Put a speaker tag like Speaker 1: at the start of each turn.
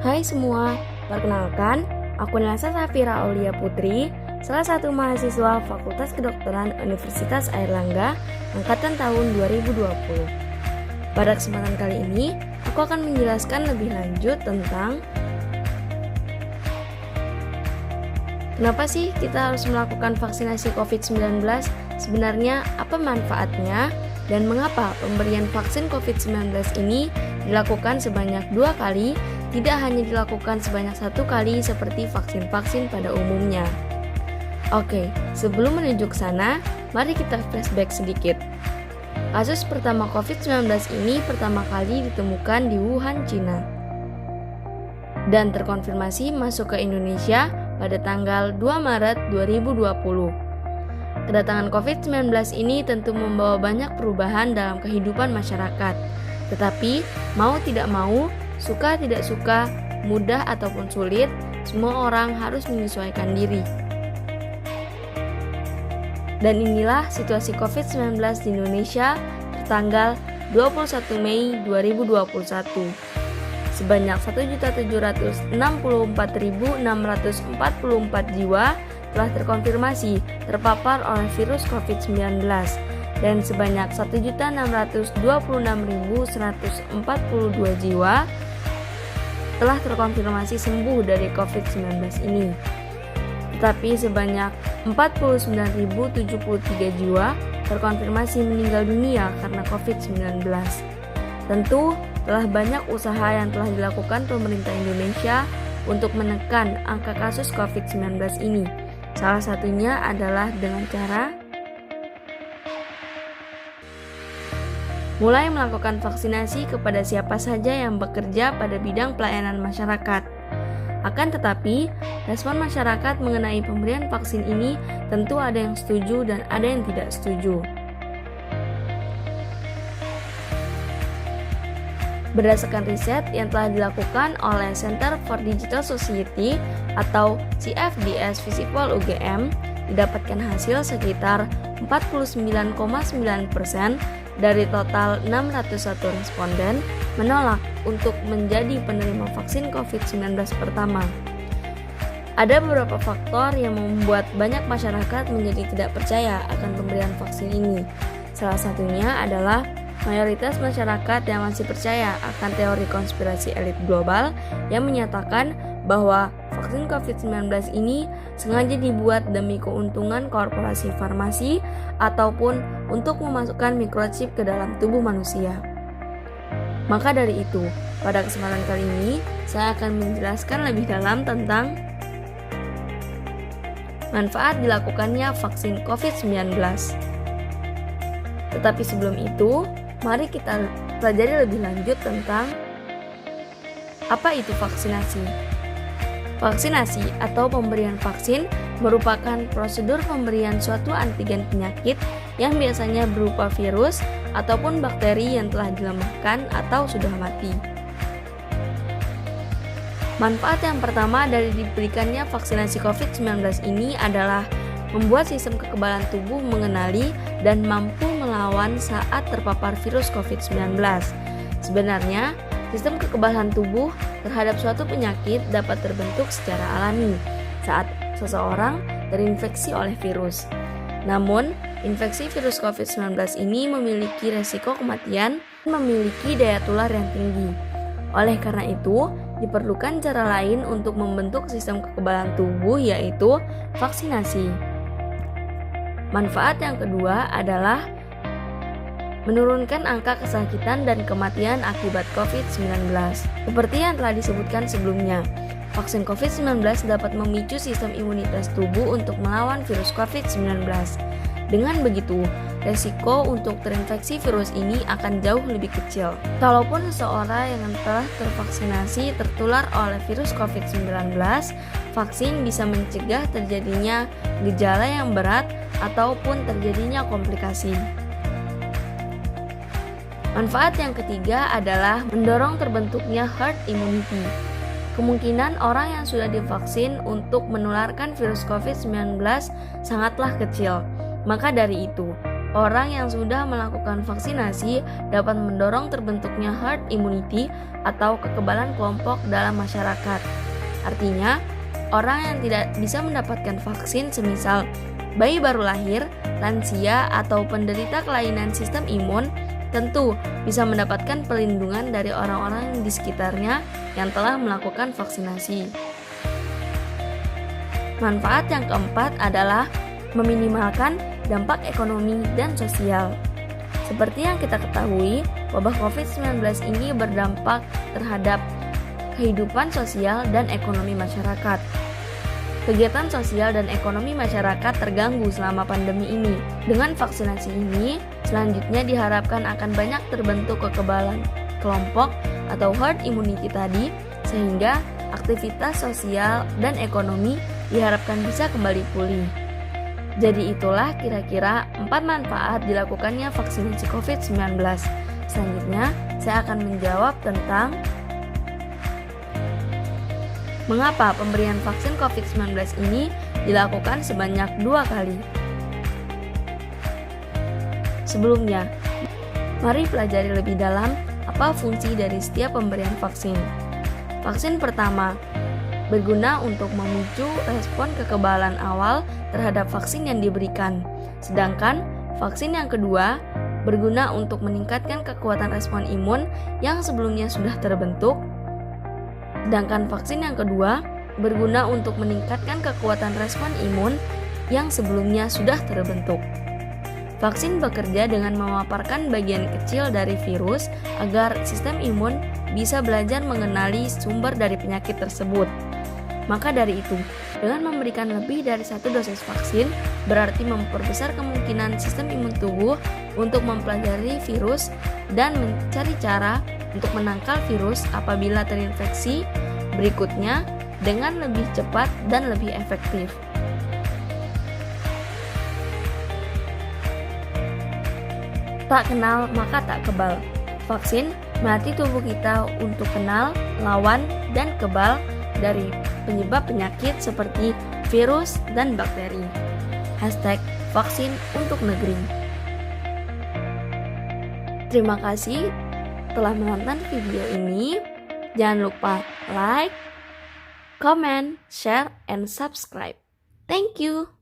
Speaker 1: Hai semua, perkenalkan, aku Nasa Safira Aulia Putri, salah satu mahasiswa Fakultas Kedokteran Universitas Airlangga, angkatan tahun 2020. Pada kesempatan kali ini, aku akan menjelaskan lebih lanjut tentang kenapa sih kita harus melakukan vaksinasi COVID-19, sebenarnya apa manfaatnya, dan mengapa pemberian vaksin COVID-19 ini dilakukan sebanyak 2 kali, tidak hanya dilakukan sebanyak 1 kali seperti vaksin-vaksin pada umumnya. Oke, sebelum menuju ke sana, mari kita flashback sedikit. Kasus pertama COVID-19 ini pertama kali ditemukan di Wuhan, Cina, dan terkonfirmasi masuk ke Indonesia pada tanggal 2 Maret 2020. Kedatangan COVID-19 ini tentu membawa banyak perubahan dalam kehidupan masyarakat. Tetapi, mau tidak mau, suka tidak suka, mudah ataupun sulit, semua orang harus menyesuaikan diri. Dan inilah situasi COVID-19 di Indonesia tertanggal 21 Mei 2021. Sebanyak 1.764.644 jiwa telah terkonfirmasi terpapar oleh virus COVID-19 dan sebanyak 1.626.142 jiwa telah terkonfirmasi sembuh dari COVID-19 ini. Tetapi sebanyak 49.073 jiwa terkonfirmasi meninggal dunia karena COVID-19. Tentu telah banyak usaha yang telah dilakukan pemerintah Indonesia untuk menekan angka kasus COVID-19 ini. Salah satunya adalah dengan cara mulai melakukan vaksinasi kepada siapa saja yang bekerja pada bidang pelayanan masyarakat. Akan tetapi, respon masyarakat mengenai pemberian vaksin ini tentu ada yang setuju dan ada yang tidak setuju. Berdasarkan riset yang telah dilakukan oleh Center for Digital Society atau CFDS Visipol UGM, didapatkan hasil sekitar 49,9% dari total 601 responden menolak untuk menjadi penerima vaksin COVID-19 pertama. Ada beberapa faktor yang membuat banyak masyarakat menjadi tidak percaya akan pemberian vaksin ini. Salah satunya adalah mayoritas masyarakat yang masih percaya akan teori konspirasi elit global yang menyatakan bahwa vaksin COVID-19 ini sengaja dibuat demi keuntungan korporasi farmasi ataupun untuk memasukkan microchip ke dalam tubuh manusia. Maka dari itu, pada kesempatan kali ini, saya akan menjelaskan lebih dalam tentang manfaat dilakukannya vaksin COVID-19. Tetapi sebelum itu, mari kita pelajari lebih lanjut tentang apa itu vaksinasi. Vaksinasi atau pemberian vaksin merupakan prosedur pemberian suatu antigen penyakit yang biasanya berupa virus ataupun bakteri yang telah dilemahkan atau sudah mati. Manfaat yang pertama dari diberikannya vaksinasi COVID-19 ini adalah membuat sistem kekebalan tubuh mengenali dan mampu melawan saat terpapar virus COVID-19. Sebenarnya, sistem kekebalan tubuh terhadap suatu penyakit dapat terbentuk secara alami saat seseorang terinfeksi oleh virus. Namun, infeksi virus COVID-19 ini memiliki resiko kematian dan memiliki daya tular yang tinggi. Oleh karena itu, diperlukan cara lain untuk membentuk sistem kekebalan tubuh, yaitu vaksinasi. Manfaat yang kedua adalah menurunkan angka kesakitan dan kematian akibat COVID-19. Seperti yang telah disebutkan sebelumnya, vaksin COVID-19 dapat memicu sistem imunitas tubuh untuk melawan virus COVID-19. Dengan begitu, resiko untuk terinfeksi virus ini akan jauh lebih kecil. Kalaupun seseorang yang telah tervaksinasi tertular oleh virus COVID-19, vaksin bisa mencegah terjadinya gejala yang berat ataupun terjadinya komplikasi. Manfaat yang ketiga adalah mendorong terbentuknya herd immunity. Kemungkinan orang yang sudah divaksin untuk menularkan virus COVID-19 sangatlah kecil. Maka dari itu, orang yang sudah melakukan vaksinasi dapat mendorong terbentuknya herd immunity atau kekebalan kelompok dalam masyarakat. Artinya, orang yang tidak bisa mendapatkan vaksin semisal bayi baru lahir, lansia, atau penderita kelainan sistem imun tentu bisa mendapatkan perlindungan dari orang-orang di sekitarnya yang telah melakukan vaksinasi. Manfaat yang keempat adalah meminimalkan dampak ekonomi dan sosial. Seperti yang kita ketahui, wabah COVID-19 ini berdampak terhadap kehidupan sosial dan ekonomi masyarakat. Kegiatan sosial dan ekonomi masyarakat terganggu selama pandemi ini. Dengan vaksinasi ini, selanjutnya diharapkan akan banyak terbentuk kekebalan kelompok atau herd immunity tadi, sehingga aktivitas sosial dan ekonomi diharapkan bisa kembali pulih. Jadi itulah kira-kira 4 manfaat dilakukannya vaksinasi COVID-19. Selanjutnya, saya akan menjawab tentang mengapa pemberian vaksin COVID-19 ini dilakukan sebanyak 2 kali. Sebelumnya, mari pelajari lebih dalam apa fungsi dari setiap pemberian vaksin. Vaksin pertama berguna untuk memicu respon kekebalan awal terhadap vaksin yang diberikan. Sedangkan vaksin yang kedua berguna untuk meningkatkan kekuatan respon imun yang sebelumnya sudah terbentuk. Sedangkan vaksin yang kedua berguna untuk meningkatkan kekuatan respon imun yang sebelumnya sudah terbentuk. Vaksin bekerja dengan memaparkan bagian kecil dari virus agar sistem imun bisa belajar mengenali sumber dari penyakit tersebut. Maka dari itu, dengan memberikan lebih dari 1 dosis vaksin, berarti memperbesar kemungkinan sistem imun tubuh untuk mempelajari virus dan mencari cara untuk menangkal virus apabila terinfeksi berikutnya dengan lebih cepat dan lebih efektif. Tak kenal maka tak kebal. Vaksin melatih tubuh kita untuk kenal, lawan, dan kebal dari penyebab penyakit seperti virus dan bakteri. #vaksin untuk negeri. Terima kasih telah menonton video ini. Jangan lupa like, comment, share, and subscribe. Thank you.